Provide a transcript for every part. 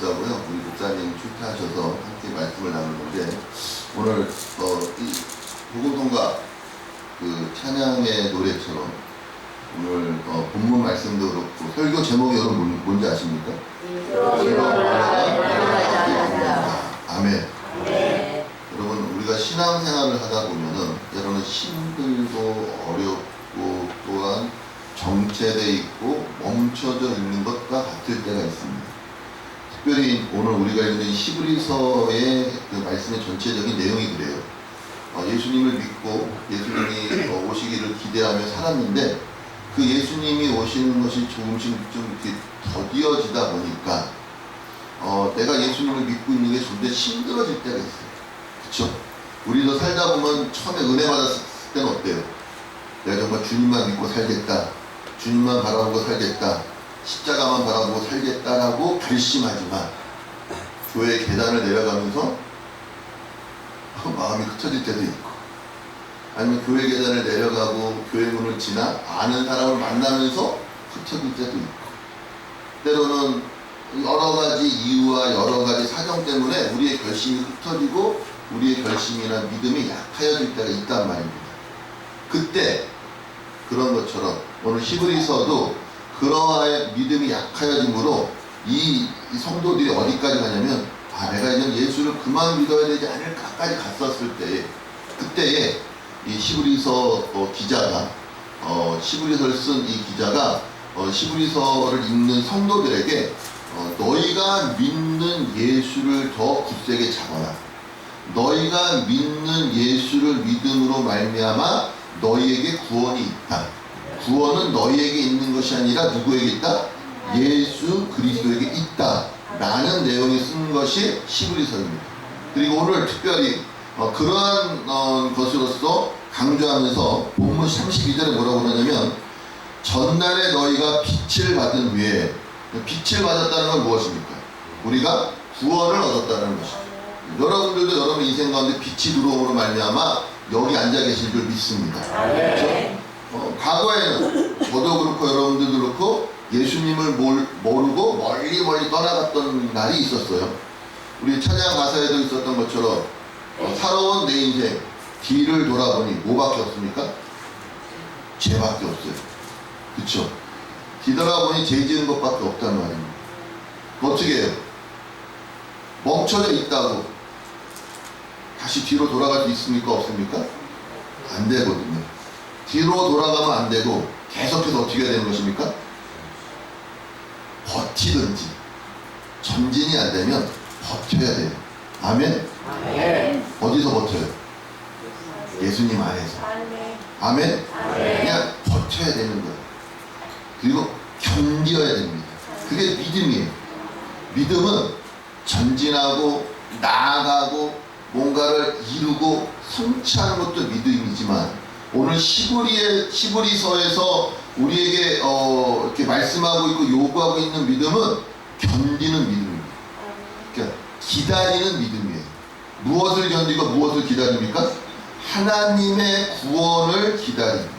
목사고요. 우리 목사님 출퇴하셔서 함께 말씀을 나누는데 오늘 이 복음통과 그 찬양의 노래처럼 오늘 본문 말씀도 그렇고 설교 제목이 여러분 뭔지 아십니까? 아멘. 여러분 우리가 신앙생활을 하다 보면은 여러분 힘들고 어렵고 또한 정체되어 있고 멈춰져 있는 것과 같을 때가 있습니다. 특별히 오늘 우리가 읽는 히브리서의 그 말씀의 전체적인 내용이 그래요. 예수님을 믿고 예수님이 오시기를 기대하며 살았는데 그 예수님이 오시는 것이 조금씩 좀 이렇게 더디어지다 보니까 내가 예수님을 믿고 있는 게 좀 더 힘들어질 때가 있어요. 그쵸? 우리도 살다 보면 처음에 은혜 받았을 때는 어때요? 내가 정말 주님만 믿고 살겠다, 주님만 바라보고 살겠다, 십자가만 바라보고 살겠다라고 결심하지만 교회 계단을 내려가면서 마음이 흩어질 때도 있고, 아니면 교회 계단을 내려가고 교회 문을 지나 아는 사람을 만나면서 흩어질 때도 있고, 때로는 여러 가지 이유와 여러 가지 사정 때문에 우리의 결심이 흩어지고 우리의 결심이나 믿음이 약해질 때가 있단 말입니다. 그때 그런 것처럼 오늘 히브리서도 그러한 믿음이 약하여짐으로 이 성도들이 어디까지 가냐면 내가 이제 예수를 그만 믿어야 되지 않을까까지 갔었을 때에, 그때에 이 히브리서 기자가 히브리서를 쓴 이 기자가 히브리서를 읽는 성도들에게 너희가 믿는 예수를 더 굳세게 잡아라. 너희가 믿는 예수를 믿음으로 말미암아 너희에게 구원이 있다. 구원은 너희에게 있는 것이 아니라 누구에게 있다? 예수 그리스도에게 있다 라는 내용이 쓴 것이 히브리서입니다. 그리고 오늘 특별히 그러한 것으로서 강조하면서 본문 32절에 뭐라고 그러냐면, 전날에 너희가 빛을 받은 후에, 빛을 받았다는 건 무엇입니까? 우리가 구원을 얻었다는 것입니다. 여러분들도 여러분 인생 가운데 빛이 들어옴으로 말미암아 여기 앉아 계신 줄 믿습니다. 그렇죠? 과거에는 저도 그렇고 여러분들도 그렇고 예수님을 모르고 멀리 떠나갔던 날이 있었어요. 우리 찬양 가사에도 있었던 것처럼 살아온 내 인생 뒤를 돌아보니 뭐밖에 없습니까? 죄밖에 없어요. 그쵸? 뒤돌아보니 죄 지은 것밖에 없단 말입니다. 어떻게 해요? 멈춰져 있다고 다시 뒤로 돌아갈 수 있습니까? 없습니까? 안 되거든요. 뒤로 돌아가면 안 되고 계속해서 어떻게 해야 되는 것입니까? 버티든지. 전진이 안 되면 버텨야 돼요. 아멘? 아멘. 어디서 버텨요? 예수님 안에서. 아멘? 아멘. 그냥 버텨야 되는 거예요. 그리고 견뎌야 됩니다. 그게 믿음이에요. 믿음은 전진하고 나아가고 뭔가를 이루고 성취하는 것도 믿음이지만, 오늘 히브리서에서 우리에게 이렇게 말씀하고 있고 요구하고 있는 믿음은 견디는 믿음입니다. 그러니까 기다리는 믿음이에요. 무엇을 견디고 무엇을 기다립니까? 하나님의 구원을 기다립니다.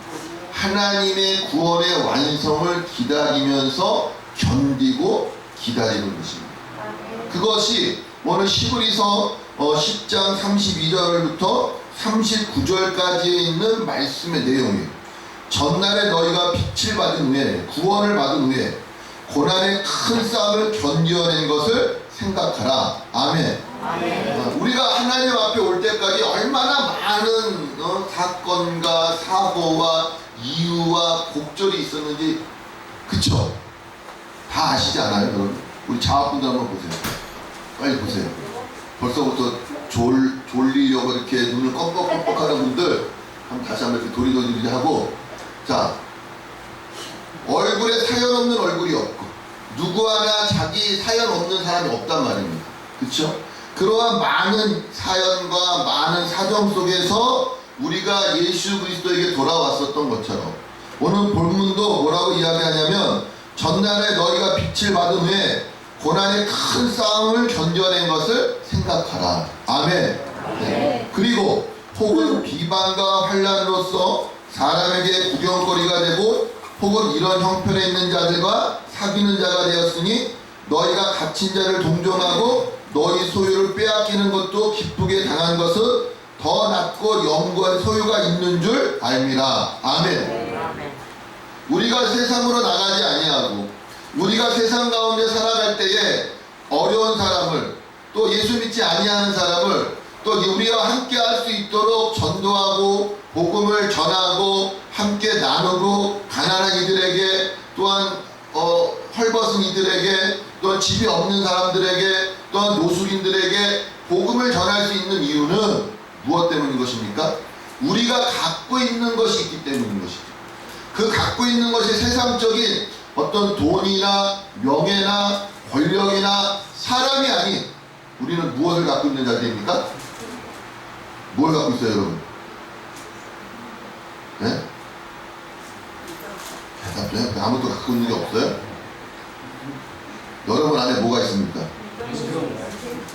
하나님의 구원의 완성을 기다리면서 견디고 기다리는 것입니다. 그것이 오늘 히브리서 10장 32절부터 39절까지에 있는 말씀의 내용이에요. 전날에 너희가 빛을 받은 후에, 구원을 받은 후에 고난의 큰 싸움을 견뎌낸 것을 생각하라. 아멘. 아멘. 우리가 하나님 앞에 올 때까지 얼마나 많은 사건과 사고와 이유와 곡절이 있었는지, 그쵸? 다 아시지 않아요, 여러분? 우리 자아분들 한번 보세요. 빨리 보세요. 벌써부터 졸리려고 이렇게 눈을 껌뻑껌뻑 하는 분들 다시 한번 이렇게 도리도리 하고, 자, 얼굴에 사연 없는 얼굴이 없고 누구 하나 자기 사연 없는 사람이 없단 말입니다. 그쵸? 그러한 많은 사연과 많은 사정 속에서 우리가 예수 그리스도에게 돌아왔었던 것처럼 오늘 본문도 뭐라고 이야기하냐면, 전날에 너희가 빛을 받은 후에 고난의 큰 싸움을 견뎌낸 것을 생각하라. 아멘. 네. 그리고 혹은 비방과 환난으로서 사람에게 구경거리가 되고 혹은 이런 형편에 있는 자들과 사귀는 자가 되었으니 너희가 갇힌 자를 동정하고 너희 소유를 빼앗기는 것도 기쁘게 당한 것은 더 낫고 영구한 소유가 있는 줄 알미라. 아멘. 우리가 세상으로 나가지 아니하고 우리가 세상 가운데 살아갈 때에 어려운 사람을, 또 예수 믿지 아니하는 사람을 또 우리와 함께 할 수 있도록 전도하고 복음을 전하고 함께 나누고 가난한 이들에게, 또한 헐벗은 이들에게, 또한 집이 없는 사람들에게, 또한 노숙인들에게 복음을 전할 수 있는 이유는 무엇 때문인 것입니까? 우리가 갖고 있는 것이 있기 때문인 것이죠. 그 갖고 있는 것이 세상적인 어떤 돈이나 명예나 권력이나 사람이 아닌, 우리는 무엇을 갖고 있는 자들입니까? 뭘 갖고 있어요, 여러분? 네? 대답해. 아무것도 갖고 있는 게 없어요? 여러분 안에 뭐가 있습니까?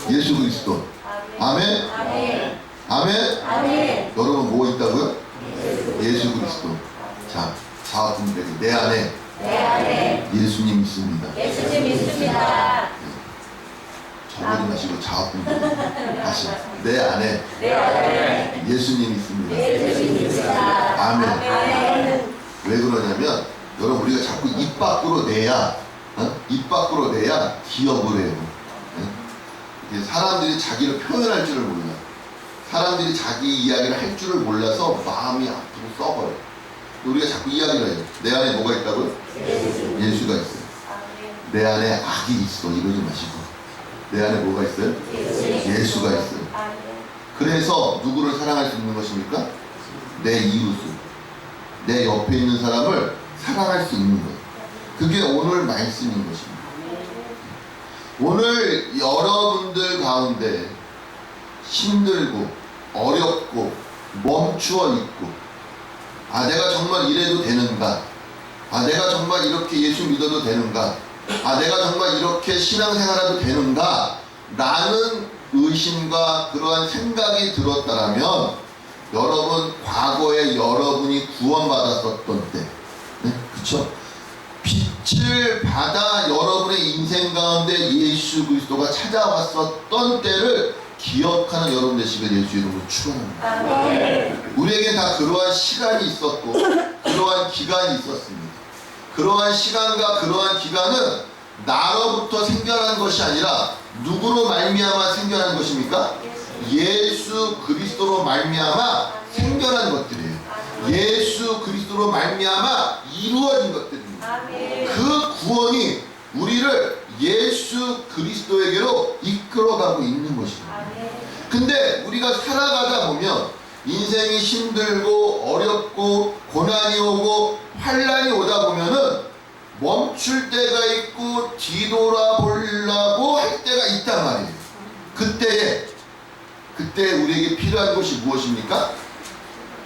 예수 그리스도. 아멘? 아멘? 아멘? 여러분 뭐 있다고요? 예수 그리스도. 자, 자아분별이 내 안에 예수님 있습니다. 예수님 있습니다. 적어지 마시고 자아분별. 다시 내 안에 예수님 있습니다. 예수님 있습니다. 아멘. 왜 그러냐면 여러분, 우리가 자꾸 입 밖으로 내야 기억을 해요. 사람들이 자기를 표현할 줄을 몰라. 사람들이 자기 이야기를 할 줄을 몰라서 마음이 아프고 썩어요. 우리가 자꾸 이야기를 해요. 내 안에 뭐가 있다고요? 예수가 있어요. 내 안에 악이 있어, 이러지 마시고 내 안에 뭐가 있어요? 예수가 있어요. 그래서 누구를 사랑할 수 있는 것입니까? 내 이웃을, 내 옆에 있는 사람을 사랑할 수 있는 거예요. 그게 오늘 말씀인 것입니다. 오늘 여러분들 가운데 힘들고 어렵고 멈추어 있고, 내가 정말 이래도 되는가, 내가 정말 이렇게 예수 믿어도 되는가, 내가 정말 이렇게 신앙생활해도 되는가 라는 의심과 그러한 생각이 들었다라면, 여러분 과거에 여러분이 구원받았었던 때, 그쵸? 빛을 받아 여러분의 인생 가운데 예수 그리스도가 찾아왔었던 때를 기억하는 여러분 되시길 예수 이름으로 축원합니다. 우리에게 다 그러한 시간이 있었고 그러한 기간이 있었습니다. 그러한 시간과 그러한 기간은 나로부터 생겨난 것이 아니라 누구로 말미암아 생겨난 것입니까? 예수 그리스도로 말미암아 생겨난 것들이에요. 예수 그리스도로 말미암아 이루어진 것들입니다. 그 구원이 우리를 예수 그리스도에게로 이끌어가고 있는 것입니다. 근데 우리가 살아가다 보면 인생이 힘들고 어렵고 고난이 오고 환난이 오다 보면은 멈출 때가 있고 뒤돌아보려고 할 때가 있단 말이에요. 그때 우리에게 필요한 것이 무엇입니까?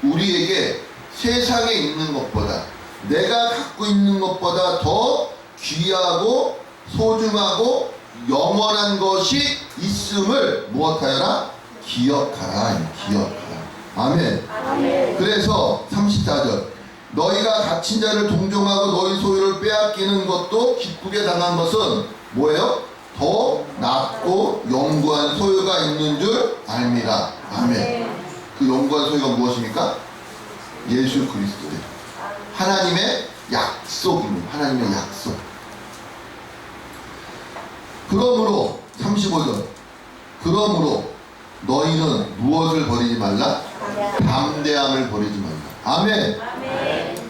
우리에게 세상에 있는 것보다, 내가 갖고 있는 것보다 더 귀하고 소중하고 영원한 것이 있음을 무엇하여라? 기억하라. 아멘. 그래서 34절, 너희가 갇힌 자를 동정하고 너희 소유를 빼앗기는 것도 기쁘게 당한 것은 뭐예요? 더 낫고 영구한 소유가 있는 줄 알미라. 아멘. 그 영구한 소유가 무엇입니까? 예수 그리스도예요. 하나님의 약속입니다. 하나님의 약속. 그러므로 35절, 그러므로 너희는 무엇을 버리지 말라? 담대함을 버리지 말라. 아멘.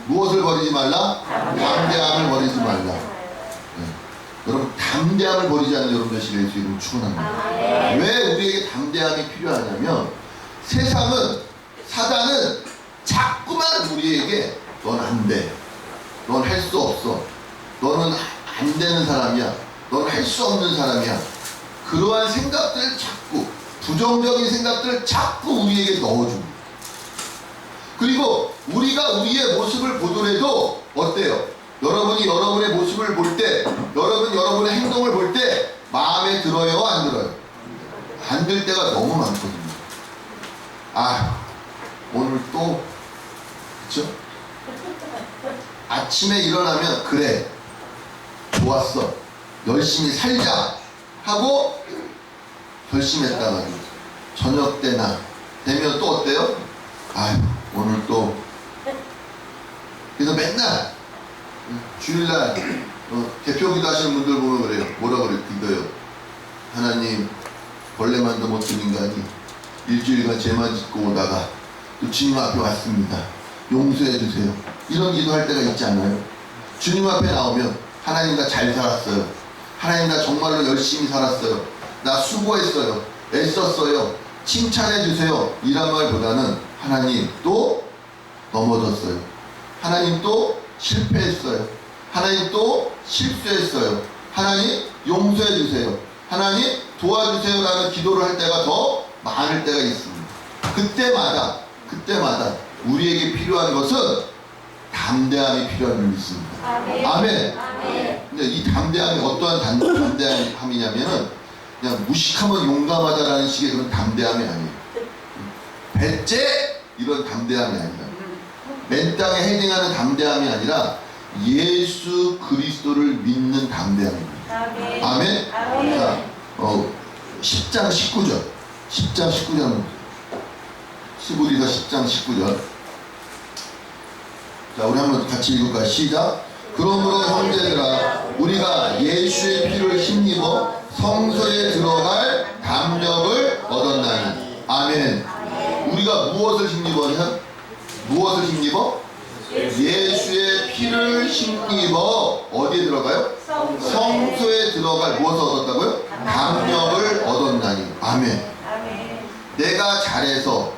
무엇을 버리지 말라? 담대함을 버리지 말라. 여러분, 담대함을 버리지 않는 여러분 되시길 예수 이름으로 축원합니다. 왜 우리에게 담대함이 필요하냐면, 세상은, 사단은 자꾸만 우리에게 넌 안 돼, 넌 할 수 없어, 너는 안 되는 사람이야, 넌 할 수 없는 사람이야, 그러한 생각들을 자꾸, 부정적인 생각들을 자꾸 우리에게 넣어줍니다. 그리고 우리가 우리의 모습을 보더라도 어때요? 여러분이 여러분의 모습을 볼 때, 여러분의 행동을 볼 때 마음에 들어요, 안 들어요? 안 들 때가 너무 많거든요. 오늘 또, 그쵸? 아침에 일어나면, 그래, 좋았어, 열심히 살자 하고 결심했다가 저녁 때나 되면 또 어때요? 아유 오늘 또 그래서 맨날 주일날 대표기도 하시는 분들 보면 그래요. 뭐라 그래요? 기도요. 하나님 벌레만도 못 든 인간이 일주일간 죄만 짓고 오다가 또 주님 앞에 왔습니다. 용서해 주세요. 이런 기도할 때가 있지 않아요? 주님 앞에 나오면 하나님 나 잘 살았어요. 하나님 나 정말로 열심히 살았어요. 나 수고했어요. 애썼어요. 칭찬해 주세요. 이런 말보다는 하나님 또 넘어졌어요. 하나님 또 실패했어요. 하나님 또 실수했어요. 하나님 용서해 주세요. 하나님 도와주세요 라는 기도를 할 때가 더 많을 때가 있습니다. 그때마다 우리에게 필요한 것은 담대함이 필요한 줄 믿습니다. 아멘. 아멘. 아멘. 근데 이 담대함이 어떠한 담대함이냐면은 그냥 무식하면 용감하다라는 식의 그런 담대함이 아니에요. 배째 이런 담대함이 아니라 맨 땅에 헤딩하는 담대함이 아니라 예수 그리스도를 믿는 담대함입니다. 아멘. 아멘. 아멘. 자, 10장 19절. 10장 19절. 스부리서 10장 19절. 자, 우리 한번 같이 읽을까요? 시작. 그러므로 형제들아, 우리가 예수의 피를 힘입어 성소에 들어갈 담력을 얻었나니. 아멘. 우리가 무엇을 힘입었냐? 무엇을 힘입어? 예수의 피를 힘입어 어디에 들어가요? 성소에 들어갈 무엇을 얻었다고요? 담력을 얻었나니. 아멘. 아멘. 내가 잘해서,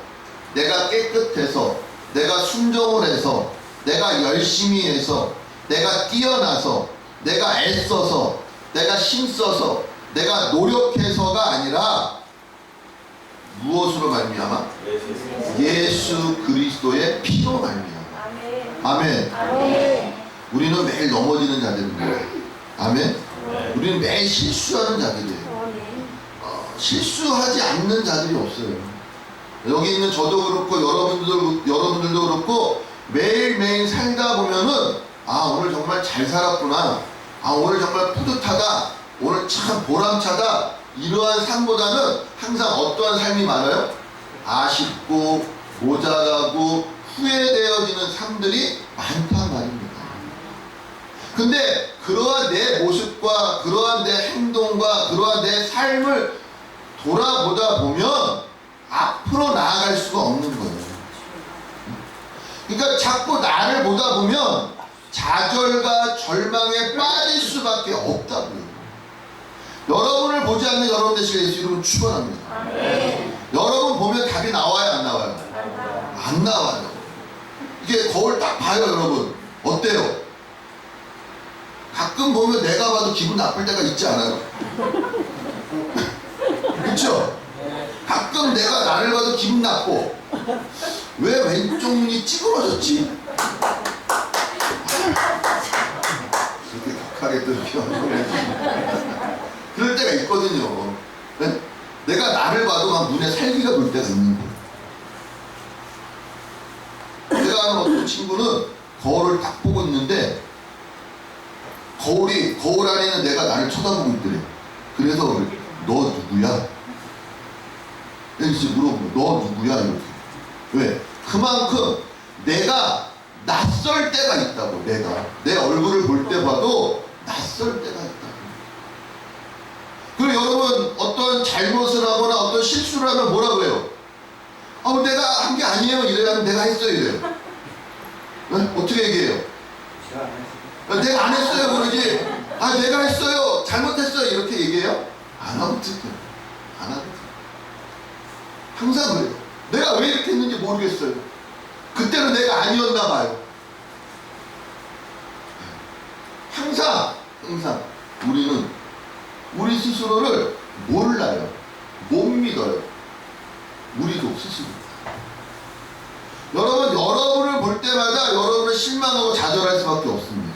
내가 깨끗해서, 내가 순종을 해서, 내가 열심히 해서, 내가 뛰어나서, 내가 애써서, 내가 힘써서, 내가 노력해서가 아니라 무엇으로 말미암아? 예수 그리스도의 피로 말미암아. 아멘. 아멘. 아멘. 우리는 매일 넘어지는 자들입니다. 아멘. 우리는 매일 실수하는 자들이에요. 실수하지 않는 자들이 없어요. 여기 있는 저도 그렇고 여러분들도 그렇고 매일매일 살다 보면은 아 오늘 정말 잘 살았구나. 아 오늘 정말 뿌듯하다. 오늘 참 보람차다. 이러한 삶보다는 항상 어떠한 삶이 많아요? 아쉽고 모자라고 후회되어지는 삶들이 많단 말입니다. 근데 그러한 내 모습과 그러한 내 행동과 그러한 내 삶을 돌아보다 보면 앞으로 나아갈 수가 없는 거예요. 그러니까 자꾸 나를 보다 보면 좌절과 절망에 빠질 수밖에 없다고요. 여러분을 보지 않는 여러분 되시길 예수 이름으로 축원합니다. 아멘. 여러분 보면 답이 나와요, 안 나와요? 안 나와요. 이게 거울 딱 봐요, 여러분. 어때요? 가끔 보면 내가 봐도 기분 나쁠 때가 있지 않아요? 그쵸? 가끔 내가 나를 봐도 기분 나쁘고 왜 왼쪽 눈이 찌그러졌지? 이렇게 격하게 또 이렇게 그럴 때가 있거든요. 네? 내가 나를 봐도 막 눈에 살기가 돌 때가 있는 거예요. 제가 아는 어떤 친구는 거울을 딱 보고 있는데 거울 안에 있는 내가 나를 쳐다보고 있더래. 그래서 너 누구야? 이렇게 물어보고 너 누구야? 이렇게. 왜? 그만큼 내가 낯설 때가 있다고. 내가 내 얼굴을 볼 때 봐도 낯설 때가 있다고. 그리고 여러분 어떤 잘못을 하거나 어떤 실수를 하면 뭐라 그래요? 내가 한 게 아니에요 이래야 내가 했어요 이래요. 네? 어떻게 얘기해요? 내가 안 했어요 그러지. 내가 했어요 잘못했어요 이렇게 얘기해요? 안 하고 듣어요. 안 하고 듣어요. 항상 그래요. 내가 왜 이렇게 했는지 모르겠어요. 그때는 내가 아니었나 봐요. 항상 우리는 우리 스스로를 몰라요. 못 믿어요. 우리도 스스로. 여러분을 볼 때마다 여러분은 실망하고 좌절할 수밖에 없습니다.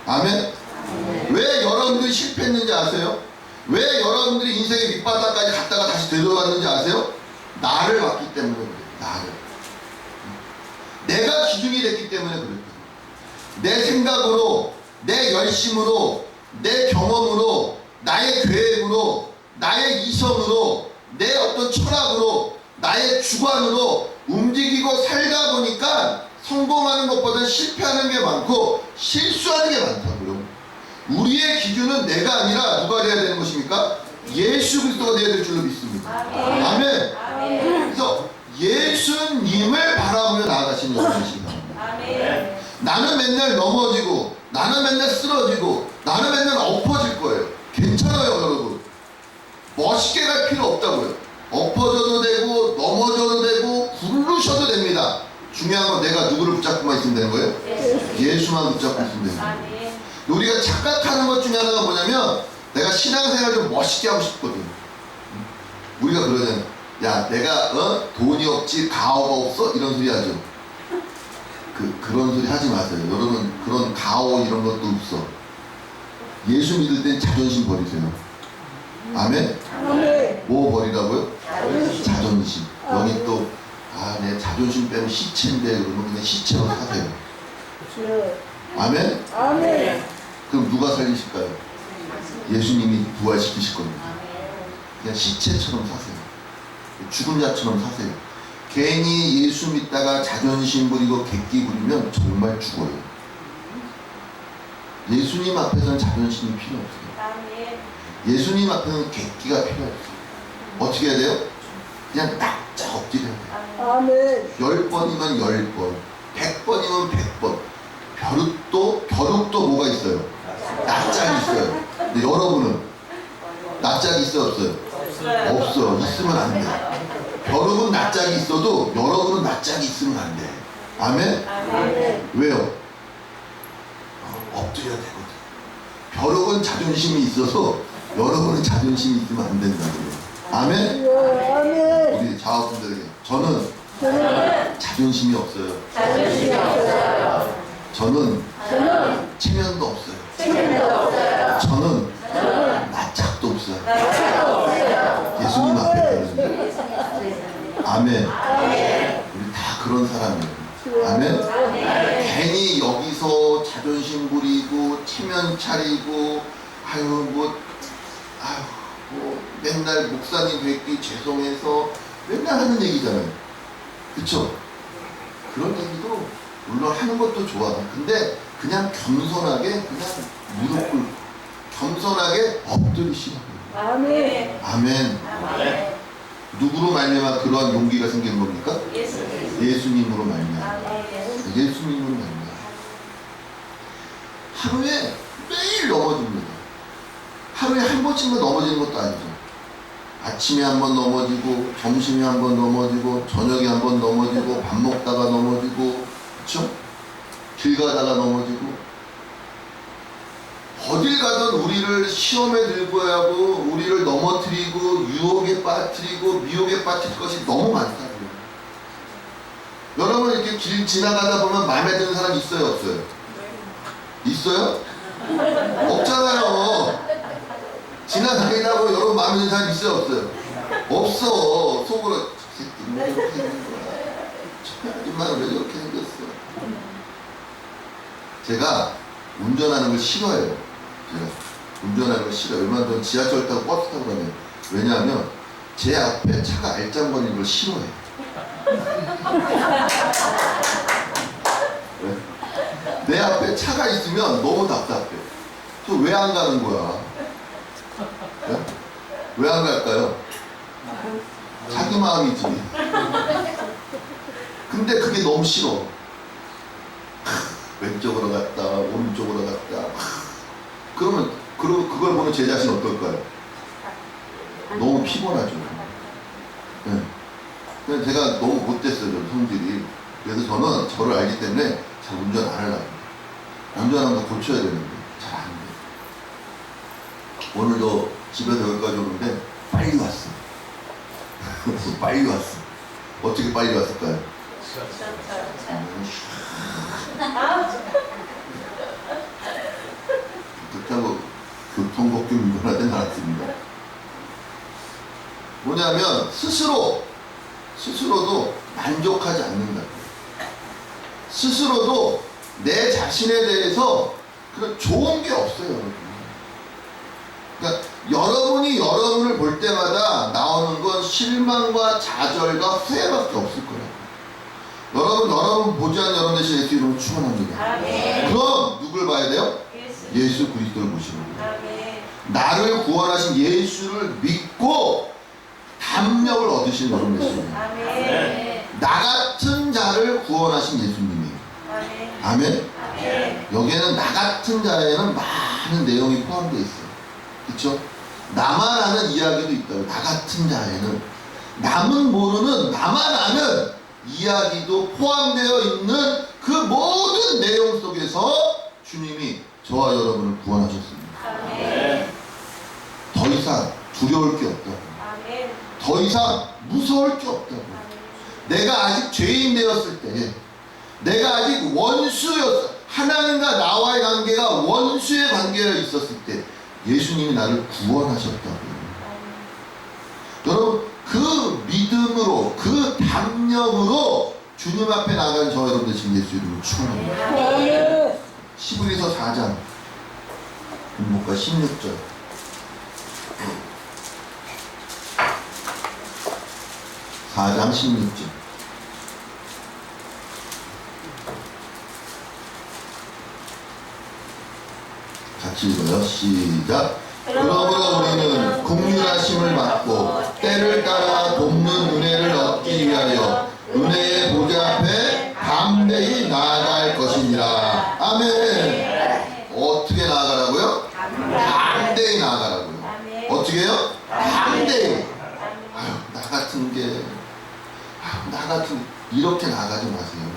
아멘? 왜 여러분들이 실패했는지 아세요? 왜 여러분들이 인생의 밑바닥까지 갔다가 다시 되돌아갔는지 아세요? 나를 봤기 때문에 그래요. 나를. 내가 기준이 됐기 때문에 그랬다. 내 생각으로, 내 열심으로, 내 경험으로, 나의 계획으로, 나의 이성으로, 내 어떤 철학으로, 나의 주관으로 움직이고 살다 보니까 성공하는 것보다 실패하는 게 많고 실수하는 게 많다고요. 우리의 기준은 내가 아니라 누가 돼야 되는 것입니까? 예수 그리스도가 돼야 될 줄로 믿습니다. 아멘. 그래서 예수님을 바라보며 나아가시는 여러분이시기 바랍니다. 나는 맨날 넘어지고, 나는 맨날 쓰러지고, 나는 맨날 엎어질 거예요. 괜찮아요, 여러분. 멋있게 갈 필요 없다고요. 엎어져도 되고, 넘어져도 되고, 굴르셔도 됩니다. 중요한 건 내가 누구를 붙잡고만 있으면 되는 거예요? 예수만 붙잡고 있으면 되는 거예요. 우리가 착각하는 것 중에 하나가 뭐냐면, 내가 신앙생활 좀 멋있게 하고 싶거든. 우리가 그러잖아요. 야, 내가 돈이 없지 가오가 없어? 이런 소리 하죠. 그런 소리 하지 마세요. 여러분, 그런 가오 이런 것도 없어. 예수 믿을 땐 자존심 버리세요. 아멘? 뭐 버리라고요? 자존심. 여기 또 내 자존심 빼면 시체인데 그러면 그냥 시체로 사세요. 아멘? 그럼 누가 살리실까요? 예수님이 부활시키실 겁니다. 그냥 시체처럼 사세요. 죽은 자처럼 사세요. 괜히 예수 믿다가 자존심 부리고 객기 부리면 정말 죽어요. 예수님 앞에서는 자존심이 필요 없어요. 예수님 앞에서는 객기가 필요 없어요. 어떻게 해야 돼요? 그냥 딱 엎드려야 돼요. 10번이면 10번, 100번이면 100번. 벼룩도 뭐가 있어요? 낯짝이 있어요. 근데 여러분은 낯짝이 있어요, 없어요? 없어. 있으면 안 돼. 벼룩은 낯짝이 있어도 여러분은 낯짝이 있으면 안 돼. 아멘? 왜요? 엎드려야 되거든. 벼룩은 자존심이 있어서 여러분은 자존심이 있으면 안 된다고요. 아멘? 우리 자화분들에게 저는 자존심이 없어요. 저는 체면도 없어요. 저는 낯짝도 없어요. 예수님 앞에 그러는데. 아멘. 우리 다 그런 사람이에요. 아멘. 괜히 여기서 자존심 부리고 체면 차리고 뭐 맨날 목사님 뵙기 죄송해서 맨날 하는 얘기잖아요. 그쵸? 그런 얘기도 물론 하는 것도 좋아. 근데 그냥 겸손하게 그냥 무릎 꿇고 겸손하게 엎드리시라고요. 아멘. 누구로 말미암아 그러한 용기가 생기는 겁니까? 예수님으로 말미암아. 예수님으로 말미암아. 하루에 매일 넘어집니다. 하루에 한 번씩만 넘어지는 것도 아니죠. 아침에 한 번 넘어지고, 점심에 한 번 넘어지고, 저녁에 한 번 넘어지고, 밥 먹다가 넘어지고, 그쵸? 길 가다가 넘어지고. 어딜 가든 우리를 시험에 들고 하고, 우리를 넘어뜨리고, 유혹에 빠뜨리고, 미혹에 빠뜨릴 것이 너무 많다고요. 여러분 이렇게 길 지나가다 보면 마음에 드는 사람 있어요, 없어요? 있어요? 없잖아요. 지나다니다고 여러분 마음에 드는 사람 있어요, 없어요? 없어. 속으로 왜 이렇게 생긴 거야? 아줌마는 왜 이렇게 생겼어? 제가 운전하는 걸 싫어해요. 제가 운전하는 걸 싫어요. 얼마 전 지하철 타고 버스 타고 다녀요. 왜냐하면 제 앞에 차가 알짱거리는 걸 싫어해요. 왜? 내 앞에 차가 있으면 너무 답답해. 저 왜 안 가는 거야? 왜 안 갈까요? 자기 마음이지. 근데 그게 너무 싫어. 왼쪽으로 갔다 오른쪽으로 갔다. 그러면 그걸 보는 제 자신 어떨까요? 너무 피곤하죠. 네. 제가 너무 못됐어요, 성질이. 그래서 저는 저를 알기 때문에 잘 운전 안 하려고. 운전하면 더 고쳐야 되는데 잘 안 돼. 오늘도 집에서 여기까지 오는데 빨리 왔어. 빨리 왔어. 어떻게 빨리 왔을까요? 그렇다고 교통법규 위반하진 않았습니다. 뭐냐면 스스로도 만족하지 않는다. 스스로도 내 자신에 대해서 그런 좋은 게 없어요. 여러분. 그러니까 여러분이 여러분을 볼 때마다 나오는 건 실망과 좌절과 후회밖에 없을 거예요. 여러분 보지 않는 여러분 대신 예수 이름으로 축원합니다. 아멘. 그럼 누굴 봐야 돼요? 예수 그리스도를 보시는 거예요. 아멘. 나를 구원하신 예수를 믿고 담력을 얻으신 여러분 되십니다. 아멘. 나 같은 자를 구원하신 예수님이에요. 아멘. 아멘. 아멘. 여기에는 나 같은 자에는 많은 내용이 포함되어 있어요. 그렇죠? 나만 아는 이야기도 있다고. 나 같은 자에는 남은 모르는 나만 아는 이야기도 포함되어 있는 그 모든 내용 속에서 주님이 저와 여러분을 구원하셨습니다. 아멘. 더 이상 두려울 게 없다고. 아멘. 더 이상 무서울 게 없다고. 내가 아직 죄인 되었을 때, 내가 아직 하나님과 나와의 관계가 원수의 관계가 있었을 때 예수님이 나를 구원하셨다고요. 여러분, 그 믿음으로, 그 담력으로 주님 앞에 나간 저 여러분들 지금 예수 이름으로 축원합니다. 히브리서 4장 본문과 16절. 4장 16절. 같이 읽어요. 시작. 그러므로 우리는 긍휼하심을 받고 때를 따라 돕는 은혜를 얻기 위하여 은혜의 보좌 앞에 담대히 나아갈 것이니라. 아멘. 어떻게 나아가라고요? 담대히 나아가라고요. 어떻게 해요? 담대히. 아유, 나 같은 게, 이렇게 나아가지 마세요.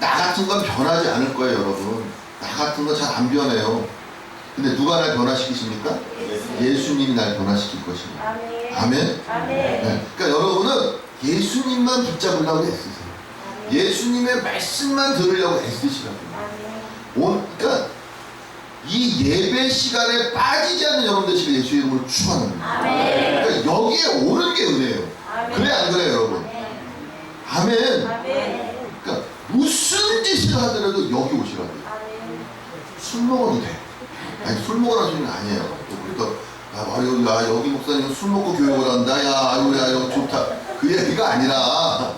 나 같은 건 변하지 않을 거예요, 여러분. 나 같은 건 잘 안 변해요. 근데 누가 날 변화시키십니까? 예수님이 날 변화시킬 것입니다. 아멘. 아멘? 아멘. 네. 그러니까 여러분은 예수님만 붙잡으려고 애쓰세요. 예수님의 말씀만 들으려고 애쓰시라고요. 그러니까 이 예배 시간에 빠지지 않는 여러분들 지금 예수 이름으로 축원합니다. 그러니까 여기에 오는 게 은혜예요. 그래 안 그래요, 여러분? 아멘. 아멘. 그러니까 무슨 짓을 하더라도 여기 오시라고요. 술 먹어도 돼. 아니, 술 먹으라는 소리는 아니에요. 그러니까 여기 목사님 술 먹고 교육을 한다. 야 여기 좋다. 그 얘기가 아니라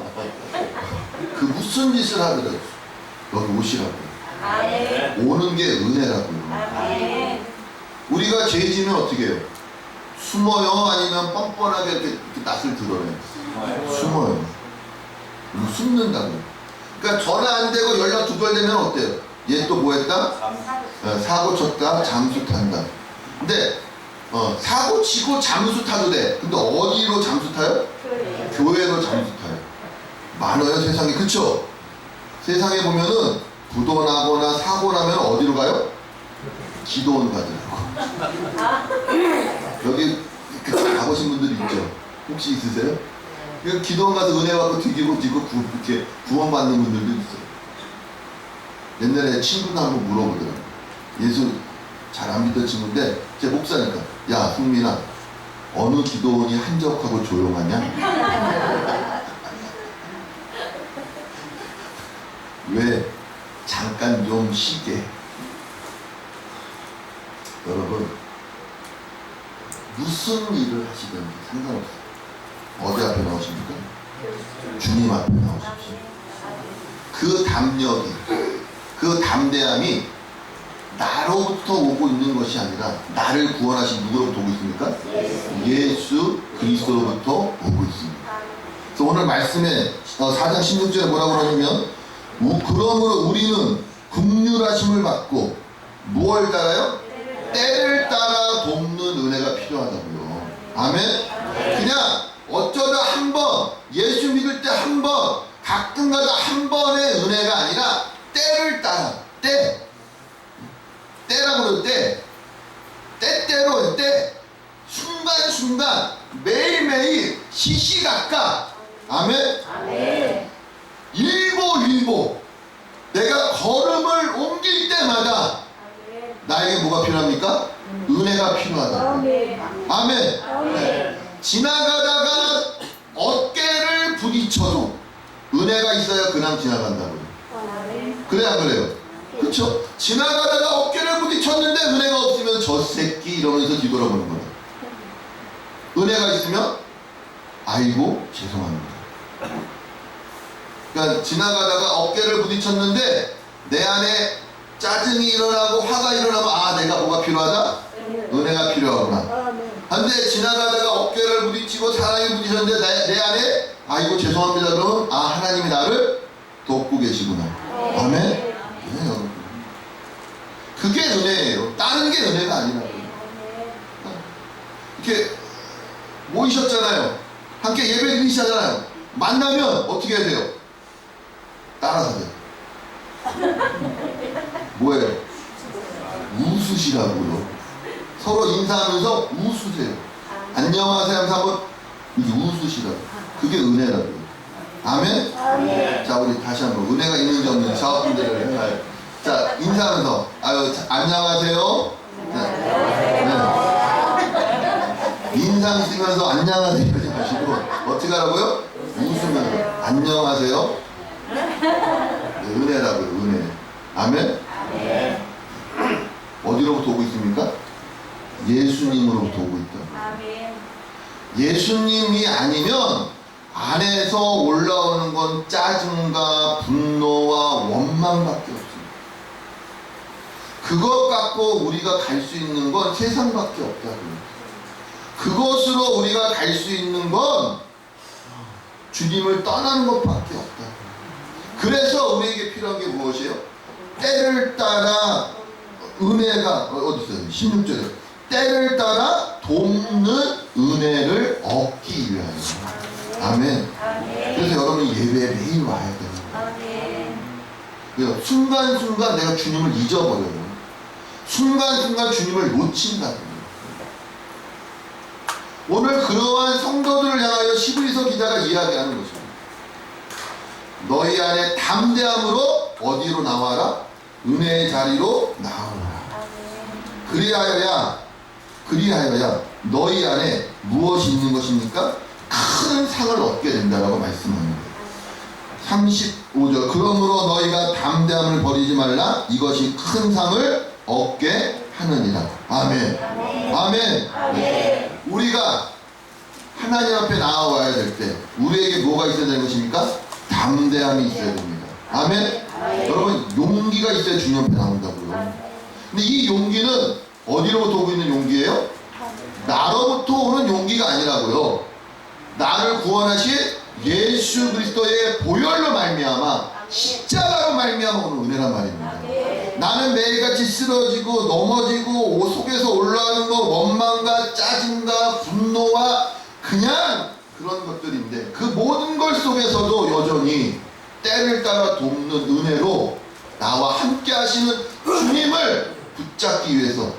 그 무슨 짓을 하더라도 여기 오시라고요. 아멘. 오는 게 은혜라고요. 아멘. 우리가 죄 지면 어떻게 해요? 숨어요? 아니면 뻔뻔하게 이렇게 낯을 드러내요? 숨어요. 숨는다고요. 그러니까 전화 안 되고 연락 두절되면 어때요? 얘 또 뭐 했다? 사고 쳤다, 잠수 탄다. 근데 사고 치고 잠수 타도 돼. 근데 어디로 잠수 타요? 교회로 잠수 타요. 많아요, 세상에. 그쵸? 세상에 보면은 부도 나거나 사고 나면 어디로 가요? 기도원 가더라고. 여기 가보신 분들 있죠? 혹시 있으세요? 기도원 가서 은혜 받고 튀기고 이렇게 구원받는 분들도 있어요. 옛날에 친구가 한번 물어보더라고요. 예수 잘 안 믿던 친구인데 제 목사니까, 야 승민아, 어느 기도원이 한적하고 조용하냐? 왜? 잠깐 좀 쉬게. 여러분, 무슨 일을 하시든지 상관없어요. 어디 앞에 나오십니까? 주님 앞에 나오십시오. 그 담력이, 그 담대함이 나로부터 오고 있는 것이 아니라 나를 구원하신 누구로부터 오고 있습니까? 예수 그리스도로부터 오고 있습니다. 그래서 오늘 말씀에 4장 16절에 뭐라고 그러냐면, 그러므로 우리는 긍휼하심을 받고 무엇을 따라요? 때를 따라 돕는 은혜가 필요하다고요. 아멘? 그냥 어쩌다 한 번, 예수 믿을 때 한 번, 가끔가다 한 번의 은혜가 아니라 때를 따라, 때라고 그럴 때때로 순간순간 매일매일 시시각각. 아멘? 일보 내가 걸음을 옮길 때마다 나에게 뭐가 필요합니까? 은혜가 필요하다. 아멘. 지나가다가 어깨를 부딪혀도 은혜가 있어야 그냥 지나간다고요. 그래 안 그래요? 그쵸? 그렇죠? 지나가다가 어깨를 부딪혔는데 은혜가 없으면 저 새끼 이러면서 뒤돌아보는 거예요. 은혜가 있으면 아이고 죄송합니다. 그러니까 지나가다가 어깨를 부딪혔는데 내 안에 짜증이 일어나고 화가 일어나면 아 내가 뭐가 필요하다? 은혜가 필요하구나. 근데 지나가다가 어깨를 부딪히고 사랑이 부딪혔는데 내 안에 아이고 죄송합니다 그러면 아 하나님이 나를 돕고 계시구나. 아멘? 네, 여러분. 그게 은혜예요. 다른 게 은혜가 아니라고요. 이렇게 모이셨잖아요. 함께 예배 드리시잖아요. 만나면 어떻게 해야 돼요? 따라가세요. 뭐예요? 웃으시라고요. 서로 인사하면서 웃으세요. 안녕하세요 하면서 한번 이렇게 웃으시라고. 그게 은혜라고요. 아멘? 아멘. 자, 우리 다시 한번 은혜가 있는지 없는지 자업분들을 해봐요. 자, 인사하면서 아유, 안녕하세요. 네. 인상 쓰면서 안녕하세요 하지 마시고 어떻게 하라고요? 웃으면서 안녕하세요. 네, 은혜라고요. 은혜. 아멘? 아멘. 어디로부터 오고 있습니까? 예수님으로부터 오고 있다. 아멘. 예수님이 아니면 안에서 올라오는 건 짜증과 분노와 원망밖에 없습니다. 그것 갖고 우리가 갈 수 있는 건 세상밖에 없다고요. 그것으로 우리가 갈 수 있는 건 주님을 떠나는 것밖에 없다. 그래서 우리에게 필요한 게 무엇이에요? 때를 따라 은혜가 어디 있어요? 16절에 때를 따라 돕는 은혜를 얻기 위하여. 아멘. 그래서 여러분이 예배에 매일 와야 돼요. 아멘. 순간순간 내가 주님을 잊어버려요. 순간순간 주님을 놓친다고요. 오늘 그러한 성도들을 향하여 시브리서 기자가 이야기하는 것입니다. 너희 안에 담대함으로 어디로 나와라? 은혜의 자리로 나오라. 그리하여야 너희 안에 무엇이 있는 것입니까? 큰 상을 얻게 된다라고 말씀합니다. 35절 그러므로 너희가 담대함을 버리지 말라. 이것이 큰 상을 얻게 하느니라. 아멘. 아멘. 네. 우리가 하나님 앞에 나와야 될 때 우리에게 뭐가 있어야 되는 것입니까? 담대함이 있어야 됩니다. 아멘. 여러분 용기가 있어야 주님 앞에 나온다고요. 근데 이 용기는 어디로부터 오고 있는 용기예요? 나로부터 오는 용기가 아니라고요. 나를 구원하신 예수 그리스도의 보혈로 말미암아 십자가로 말미암아 오는 은혜란 말입니다. 나는 매일같이 쓰러지고 넘어지고 속에서 올라오는 거 원망과 짜증과 분노와 그냥 그런 것들인데 그 모든 것 속에서도 여전히 때를 따라 돕는 은혜로 나와 함께 하시는 주님을 붙잡기 위해서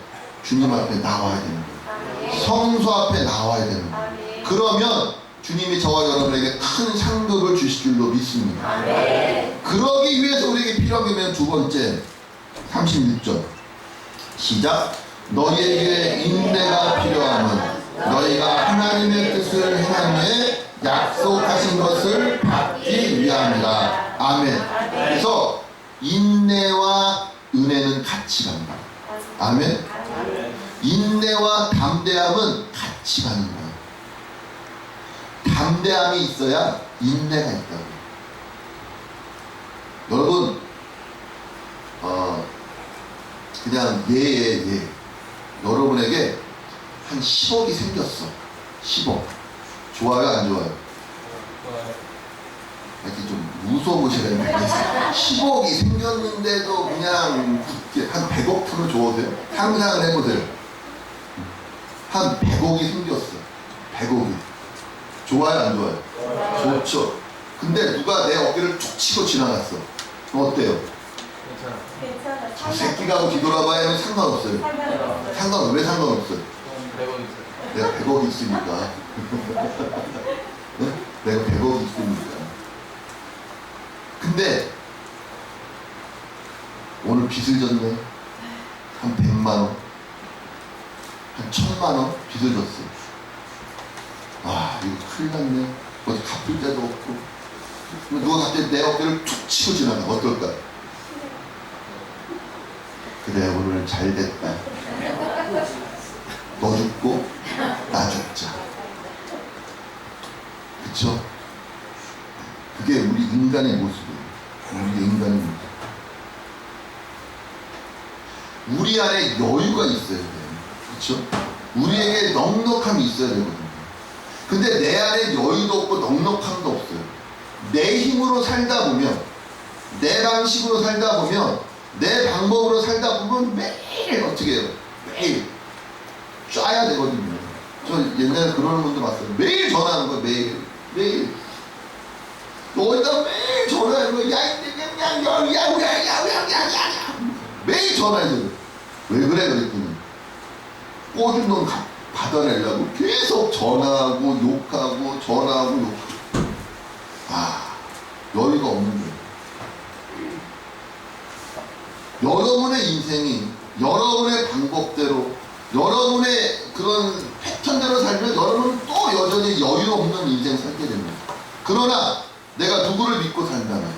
주님 앞에 나와야 되는 거예요. 성소 앞에 나와야 되는 거예요. 그러면 주님이 저와 여러분에게 큰 상급을 주실 줄로 믿습니다. 그러기 위해서 우리에게 필요한 게 두 번째 36절 시작. 너희에게 인내가 필요함은 너희가 하나님의 뜻을 행하며 약속하신 것을 받기 위함이라. 아멘. 그래서 인내와 은혜는 같이 간다. 아멘. 인내와 담대함은 같이 가는 거예요. 담대함이 있어야 인내가 있다고. 여러분 그냥 예. 여러분에게 한 10억이 생겼어. 10억. 좋아요 안 좋아요? 이렇게 좀 무서우셔야 되는데 10억이 생겼는데도 그냥 한 100억 좋으세요? 상상을 해보세요. 한 100억이 생겼어. 100억이. 좋아요 안 좋아요? 좋죠. 근데 누가 내 어깨를 툭 치고 지나갔어. 어때요? 괜찮아. 저 새끼가 하고 뒤돌아봐야 상관없어요. 왜 상관없어요? 내가 100억이 있으니까. 네? 내가 100억이 있으니까. 근데 오늘 빚을 졌네. 한 100만원, 한 1000만원 빚을 졌어. 아, 이거 큰일 났네. 어디 갚을 데도 없고. 누가 갑자기 내 어깨를 툭 치고 지나가. 어떨까? 그래 오늘 잘 됐다. 너 죽고 나 죽자. 그쵸? 그게 우리 인간의 모습이에요. 우리 인간의 모습. 우리 안에 여유가 있어야 돼요. 그쵸? 우리에게 넉넉함이 있어야 되거든요. 근데 내 안에 여유도 없고 넉넉함도 없어요. 내 힘으로 살다 보면, 내 방식으로 살다 보면, 내 방법으로 살다 보면 매일 어떻게 해요? 매일 쏴야 되거든요. 저 옛날에 그러는 분도 봤어요. 매일 전화하는 거예요. 매일 어디다 매일 전화하는 거예요. 매일 전화해요. 왜 그래 그랬더니 꽂은 돈 받아내려고 계속 전화하고 욕하고 전화하고 욕하고. 여유가 없는 거예요. 여러분의 인생이 여러분의 방법대로 여러분의 그런 패턴대로 살면 여러분은 또 여전히 여유 없는 인생 살게 됩니다. 그러나 내가 누구를 믿고 산다면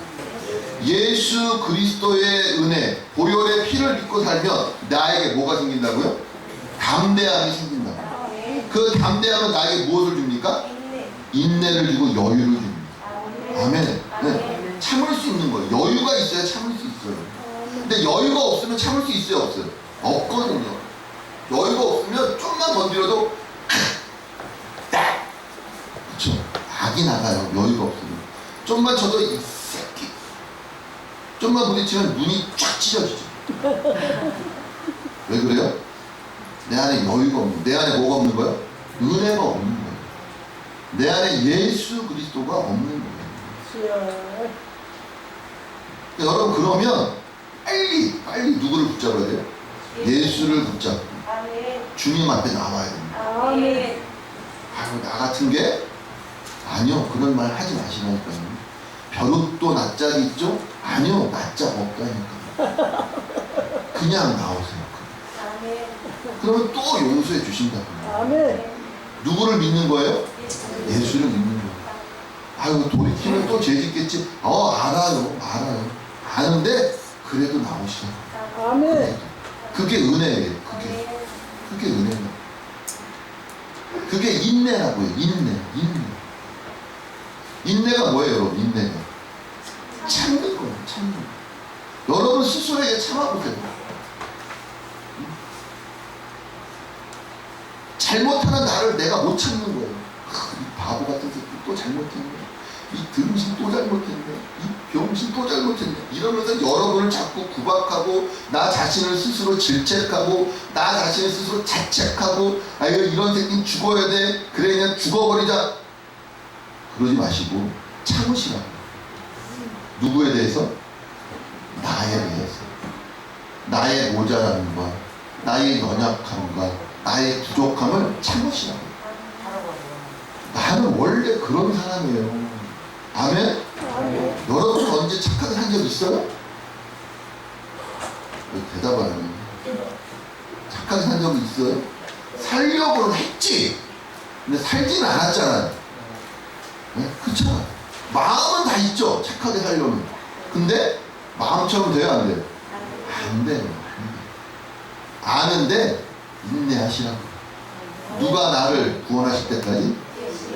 예수 그리스도의 은혜, 보혈의 피를 믿고 살면 나에게 뭐가 생긴다고요? 담대함이 생긴다고. 그 담대함은 나에게 무엇을 줍니까? 인내를 주고 여유를 줍니다. 아멘. 네. 참을 수 있는 거예요. 여유가 있어야 참을 수 있어요. 근데 여유가 없으면 참을 수 있어요? 없어요? 없거든요. 여유가 없으면 좀만 건드려도 그쵸? 악이 나가요. 여유가 없으면. 좀만 쳐도 이 새끼, 좀만 부딪히면 눈이 쫙 찢어지죠. 왜 그래요? 내 안에 여유가 없는, 내 안에 뭐가 없는 거예요? 은혜가 없는 거예요. 내 안에 예수 그리스도가 없는 거예요. 여러분 그러면 빨리 누구를 붙잡아야 돼요? 예수를 붙잡고 주님 앞에 나와야 됩니다. 아유 나 같은 게? 아니요, 그런 말 하지 마시라니까요. 벼룩도 낯짝이 있죠? 아니요, 낯짝 없다니까. 그냥 나오세요. 그러면 또 용서해 주신다고요. 누구를 믿는 거예요? 예수를 믿는 거예요. 아유 돌이키면 또 죄 짓겠지. 알아요. 아는데 그래도 나오시라고. 아멘. 그게 은혜예요. 그게 은혜예요. 그게 인내라고요. 인내가 뭐예요, 여러분? 인내가 참는 거예요. 참는 거. 여러분 스스로에게 참아보세요. 잘못하는 나를 내가 못 참는 거예요. 이 바보 같은 새끼 또 잘못했네. 이 등신 또 잘못했네. 이 병신 또 잘못했네. 이러면서 여러분을 자꾸 구박하고 나 자신을 스스로 질책하고 나 자신을 스스로 자책하고 이런 새끼는 죽어야 돼. 그래 그냥 죽어버리자. 그러지 마시고 참으시라고. 누구에 대해서? 나에 대해서. 나의 모자람과 나의 연약함과 나의 부족함을 참으시라고. 나는 원래 그런 사람이에요. 아멘? 여러분 언제 착하게 산 적 있어요? 왜 대답 안 해요? 착하게 산 적이 있어요? 살려고는 했지. 근데 살지는 않았잖아요. 네? 그쵸? 마음은 다 있죠. 착하게 살려면. 근데 마음처럼 돼요? 안 돼요? 안 돼요. 아는데 인내하시라고. 누가 나를 구원하실 때까지?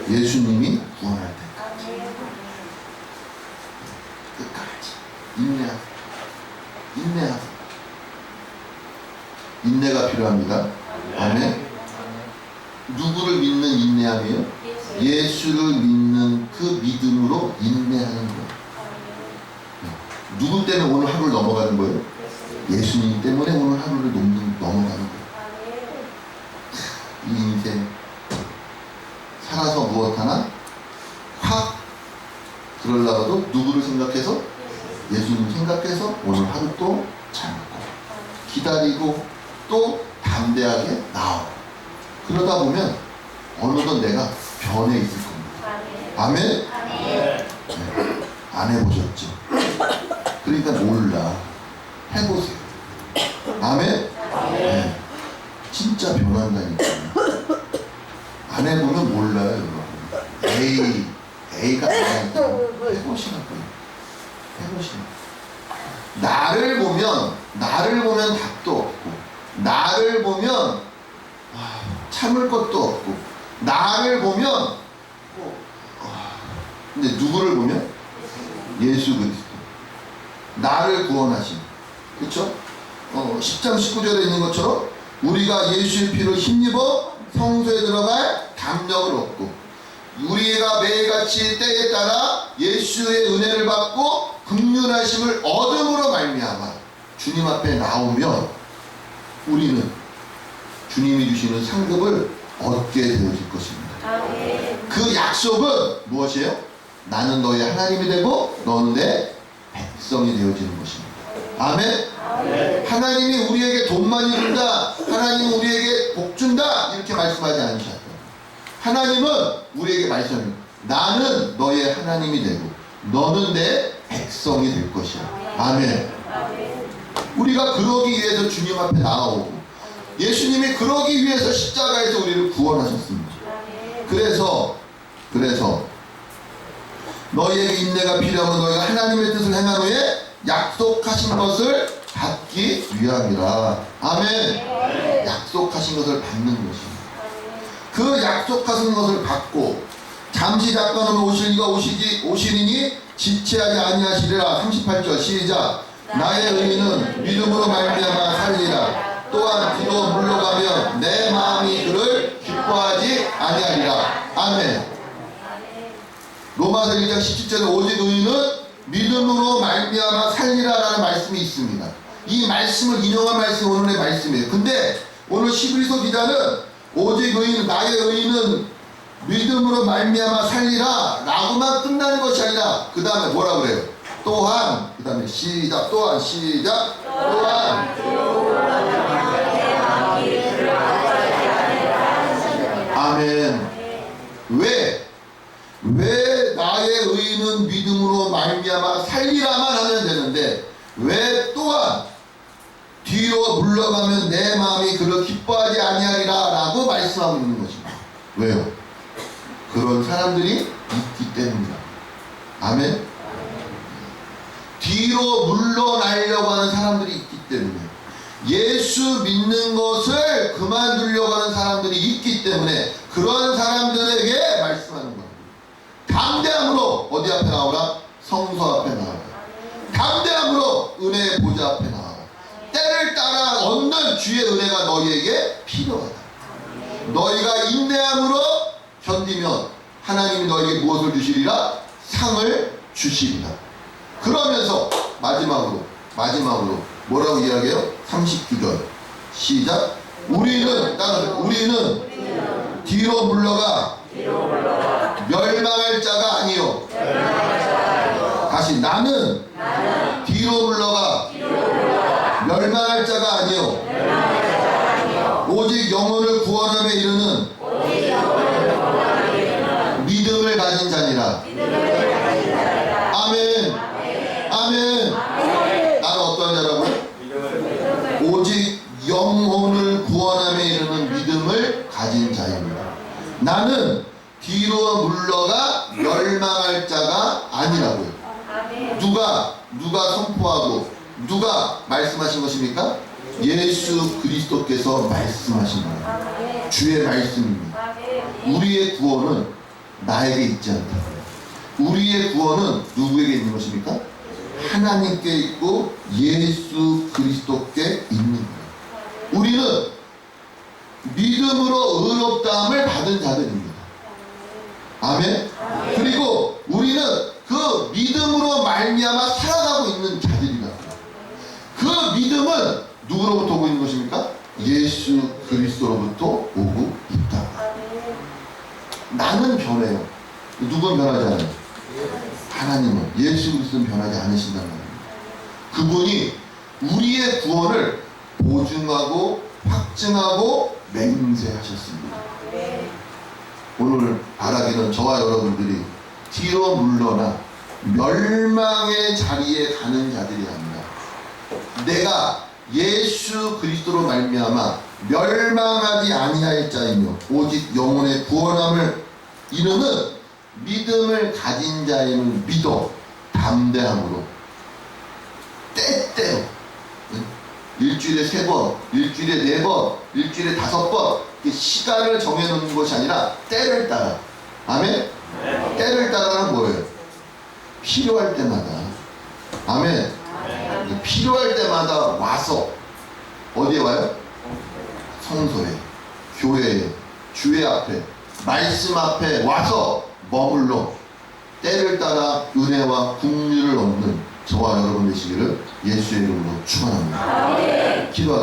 예수님이 구원할 때까지. 끝까지 인내하세요. 인내가 필요합니다. 아멘. 누구를 믿는 인내함이에요? 예수를 믿는 그 믿음으로 인내하는 거예요. 누구 때문에 오늘 하루를 넘어가는 거예요? 예수님 때문에 오늘 하루를 넘어가는 거예요. 이 인생 살아서 무엇 하나 확 그러려고도 누구를 생각해서? 예수님 생각해서 오늘 하루 또 참고 기다리고 또 담대하게 나오고 그러다 보면 어느덧 내가 변해 있을 겁니다. 아멘? 네. 안 해보셨죠? 그러니까 몰라. 해보세요. 아멘? 네. 진짜 변한다니까요. 안 해보면 몰라요, 여러분. 에이가 아니니까 해보시라고요. 해보시라고. 나를 보면 나를 보면 답도 없고, 나를 보면 참을 것도 없고, 나를 보면 근데 누구를 보면? 예수 그리스도, 나를 구원하신, 그렇죠? 10장 19절에 있는 것처럼 우리가 예수의 피로 힘입어 성소에 들어갈 담력을 얻고, 우리가 매일같이 때에 따라 예수의 은혜를 받고 긍휼하심을 얻음으로 말미암아 주님 앞에 나오면 우리는 주님이 주시는 상급을 얻게 되어질 것입니다. 그 약속은 무엇이에요? 나는 너의 하나님이 되고 너는 내 백성이 되어지는 것입니다. 아멘. 하나님이 우리에게 돈 많이 준다, 하나님이 우리에게 복 준다, 이렇게 말씀하지 않으셨다. 하나님은 우리에게 말씀합니다. 나는 너의 하나님이 되고 너는 내 백성이 될 것이야. 아멘. 우리가 그러기 위해서 주님 앞에 나아오고, 예수님이 그러기 위해서 십자가에서 우리를 구원하셨습니다. 그래서 너희에게 인내가 필요하면 너희가 하나님의 뜻을 행한 후에 약속하신 것을 받기 위함이라. 아멘. 약속하신 것을 받는 것입니다. 그 약속하신 것을 받고 잠시 잠깐은 오시리가 오시리니 지체하지 아니하시리라. 38절 시작. 나의 의인은 믿음으로 말미암아 살리라. 또한 뒤로 물러가면 내 마음이 그를 기뻐하지 아니하리라. 아멘. 로마서 1장 17절에 오직 의인은 믿음으로 말미암아 살리라라는 말씀이 있습니다. 이 말씀을 인용한 말씀이 오늘의 말씀이에요. 근데 오늘 히브리서 기자는 오직 의인, 나의 의인은 믿음으로 말미암아 살리라 라고만 끝나는 것이 아니라 그 다음에 뭐라 그래요? 또한, 그 다음에 시작, 또한 시작, 또한 아멘. 왜 나의 의인은 믿음으로 말미암아 살리라만 하면 되는데 왜 또한 뒤로 물러가면 내 마음이 그를 기뻐하지 아니하리라 라고 말씀하고 있는 것입니다. 왜요? 그런 사람들이 있기 때문이다. 아멘. 뒤로 물러나려고 하는 사람들이 있기 때문에, 예수 믿는 것을 그만두려고 하는 사람들이 있기 때문에 그런 사람들에게 말씀하는 겁니다. 담대함으로 어디 앞에 나오라? 성소 앞에 나오라. 담대함으로 은혜의 보좌 앞에 나오라. 때를 따라 얻는 주의 은혜가 너희에게 필요하다. 너희가 인내함으로 견디면 하나님이 너희에게 무엇을 주시리라? 상을 주시리라. 그러면서 마지막으로 뭐라고 이야기해요? 39절 시작. 우리는 뒤로 물러가 멸망할 자가 아니요. 다시 나는 뒤로 물러가 멸망할 자가 아니요. 오직 영혼을 구원함에 이르는 믿음을 가진 자니라. 아멘. 아멘. 나는 어떠한 자라고요? 오직 영혼을 구원함에 이르는 믿음을 가진 자입니다. 나는 뒤로 물러가 멸망할 자가 아니라고요. 누가 선포하고 누가 말씀하신 것입니까? 예수 그리스도께서 말씀하신 거예요. 주의 말씀입니다. 우리의 구원은 나에게 있지 않다. 우리의 구원은 누구에게 있는 것입니까? 하나님께 있고 예수 그리스도께 있는 거예요. 우리는 믿음으로 의롭다함을 받은 자들입니다. 아멘. 그리고 우리는 그 믿음으로 말미암아 살아가고 있는 자들이라고. 그 믿음은 누구로부터 오고 있는 것입니까? 예수 그리스도로부터 오고 있다. 나는 변해요. 누군 변하지 않아요? 하나님은, 예수 그리스도는 변하지 않으신단 말입니다. 그분이 우리의 구원을 보증하고 확증하고 맹세하셨습니다. 오늘 바라기는 저와 여러분들이 뒤로 물러나 멸망의 자리에 가는 자들이 아니라 내가 예수 그리스도로 말미암아 멸망하지 아니할 자이며 오직 영혼의 구원함을 이루는 믿음을 가진 자임을 믿어 담대함으로 때때로 일주일에 3번, 일주일에 4번, 일주일에 5번 시간을 정해놓는 것이 아니라 때를 따라. 아멘? 때를 따라는 뭐예요? 필요할 때마다. 아멘? 필요할 때마다 와서 어디에 와요? 성소에, 교회에, 주의 앞에, 말씀 앞에 와서 머물러 때를 따라 은혜와 긍휼을 얻는 저와 여러분 되시기를 예수의 이름으로 축원합니다. 기도하겠습니다.